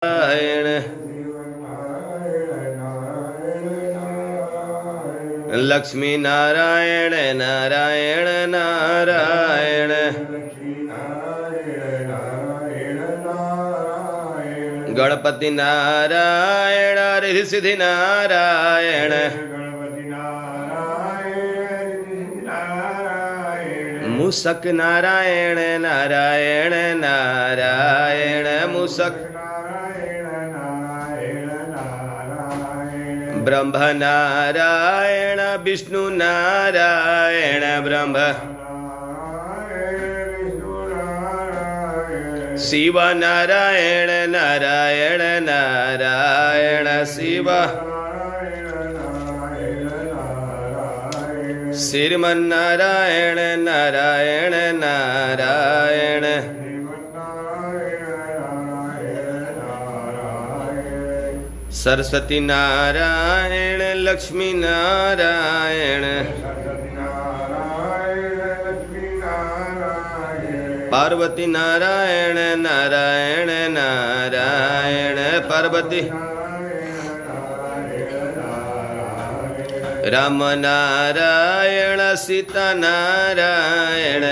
नारायण लक्ष्मी नारायण नारायण नारायण गणपति नारायण रिद्धि सिद्धि नारायण मूषक नारायण नारायण नारायण मूषक ब्रह्म नारायण विष्णु नारायण ब्रह्म शिव नारायण नारायण नारायण शिव श्रीमन नारायण नारायण नारायण सरस्वती नारायण लक्ष्मी नारायण पार्वती नारायण नारायण नारायण पार्वती राम नारायण सीता नारायण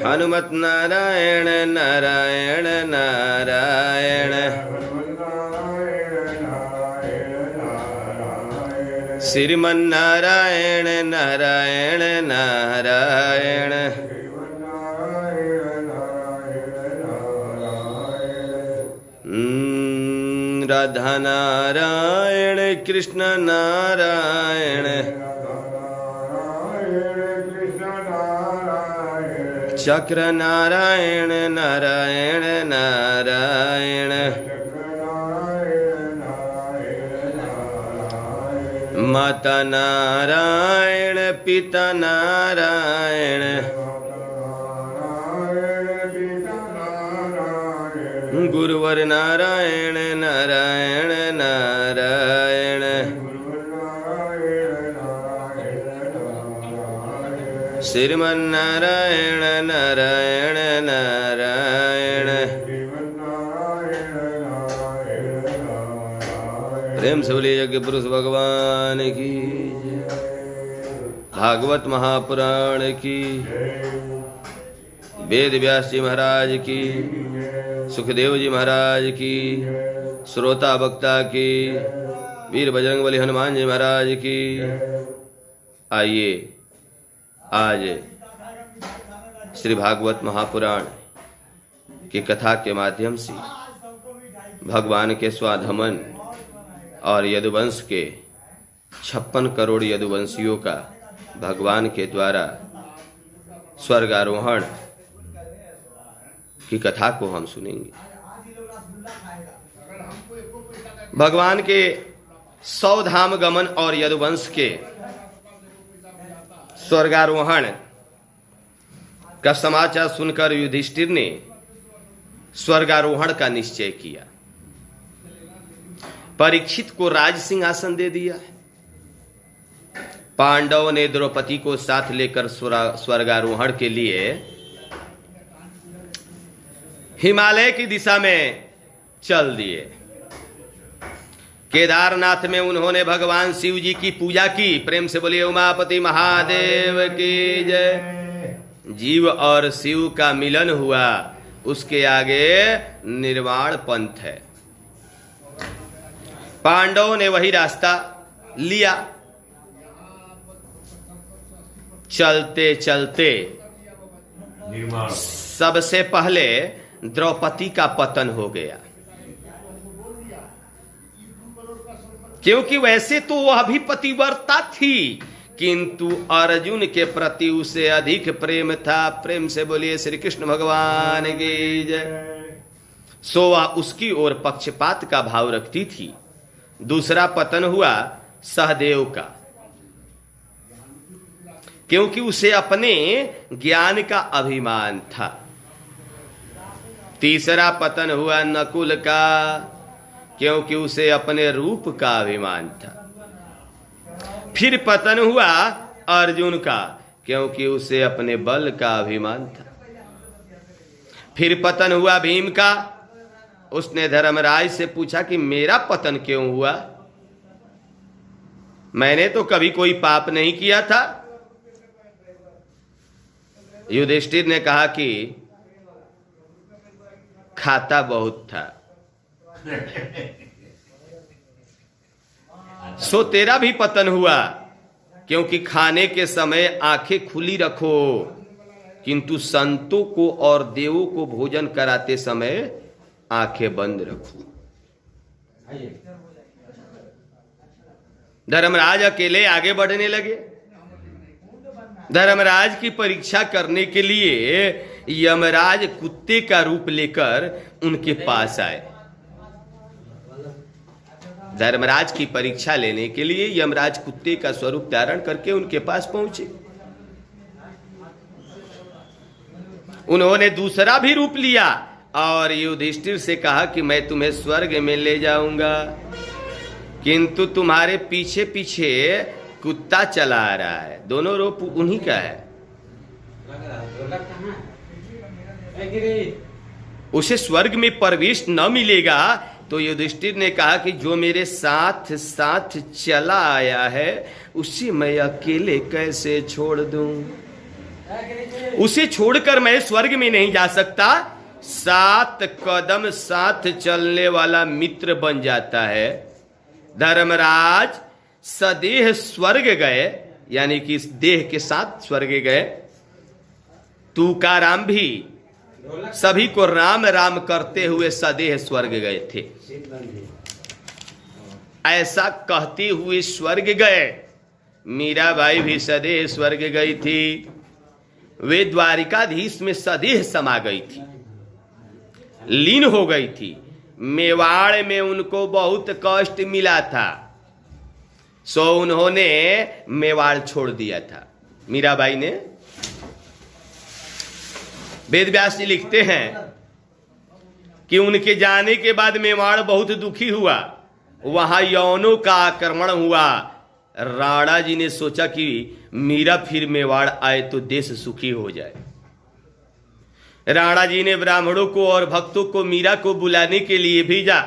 हनुमत नारायण नारायण नारायण श्रीमन नारायण नारायण नारायण राधा नारायण कृष्ण नारायण चक्र नारायण नारायण नारायण माता नारायण पिता नारायण गुरुवर नारायण नारायण नारायण श्रीमन नारायण नारायण नारायण प्रेम से बोलिए यज्ञ पुरुष भगवान की भागवत महापुराण की वेद व्यास जी महाराज की सुखदेव जी महाराज की श्रोता वक्ता की वीर बजरंगबली हनुमान जी महाराज की। आइए आज श्री भागवत महापुराण की कथा के माध्यम से भगवान के स्वाधमन और यदुवंश के 56 करोड़ यदुवंशियों का भगवान के द्वारा स्वर्गारोहण की कथा को हम सुनेंगे। भगवान के 100 धाम गमन और यदुवंश के स्वर्गारोहण का समाचार सुनकर युधिष्ठिर ने स्वर्गारोहण का निश्चय किया। परीक्षित को राज सिंहासन दे दिया। पांडवों ने द्रौपदी को साथ लेकर स्वर्गारोहण के लिए हिमालय की दिशा में चल दिए। केदारनाथ में उन्होंने भगवान शिव जी की पूजा की। प्रेम से बोलिए उमापति महादेव की जय। जीव और शिव का मिलन हुआ, उसके आगे निर्वाण पंथ है। पांडवों ने वही रास्ता लिया। चलते चलते सबसे पहले द्रौपदी का पतन हो गया, क्योंकि वैसे तो वह भी पतिव्रता थी, किंतु अर्जुन के प्रति उसे अधिक प्रेम था। प्रेम से बोलिए श्री कृष्ण भगवान की जय। सो वह उसकी ओर पक्षपात का भाव रखती थी। दूसरा पतन हुआ सहदेव का, क्योंकि उसे अपने ज्ञान का अभिमान था। तीसरा पतन हुआ नकुल का, क्योंकि उसे अपने रूप का अभिमान था। फिर पतन हुआ अर्जुन का, क्योंकि उसे अपने बल का अभिमान था। फिर पतन हुआ भीम का। उसने धर्मराज से पूछा कि मेरा पतन क्यों हुआ, मैंने तो कभी कोई पाप नहीं किया था। युधिष्ठिर ने कहा कि खाता बहुत था, सो तेरा भी पतन हुआ, क्योंकि खाने के समय आंखें खुली रखो, किंतु संतों को और देवों को भोजन कराते समय आंखें बंद रखो। धर्मराज अकेले आगे बढ़ने लगे। धर्मराज की परीक्षा करने के लिए यमराज कुत्ते का रूप लेकर उनके पास आए। धर्मराज की परीक्षा लेने के लिए यमराज कुत्ते का स्वरूप धारण करके उनके पास पहुंचे। उन्होंने दूसरा भी रूप लिया और युधिष्ठिर से कहा कि मैं तुम्हें स्वर्ग में ले जाऊंगा, किंतु तुम्हारे पीछे पीछे कुत्ता चला आ रहा है। दोनों रूप उन्हीं का है। उसे स्वर्ग में प्रवेश न मिलेगा। तो युधिष्ठिर ने कहा कि जो मेरे साथ साथ चला आया है उसे मैं अकेले कैसे छोड़ दूं, उसे छोड़कर मैं स्वर्ग में नहीं जा सकता। 7 कदम साथ चलने वाला मित्र बन जाता है। धर्मराज सदेह स्वर्ग गए, यानी कि इस देह के साथ स्वर्ग गए। तुकाराम भी सभी को राम राम करते हुए सदेह स्वर्ग गए थे। ऐसा कहते हुए स्वर्ग गए। मीराबाई भी सदेह स्वर्ग गई थी। वे द्वारिकाधीश में सदेह समा गई थी, लीन हो गई थी। मेवाड़ में उनको बहुत कष्ट मिला था, सो उन्होंने मेवाड़ छोड़ दिया था। मीराबाई ने। वेद व्यास जी लिखते हैं कि उनके जाने के बाद मेवाड़ बहुत दुखी हुआ। वहां यौनों का आक्रमण हुआ। राणा जी ने सोचा कि मीरा फिर मेवाड़ आए तो देश सुखी हो जाए। राणा जी ने ब्राह्मणों को और भक्तों को मीरा को बुलाने के लिए भेजा।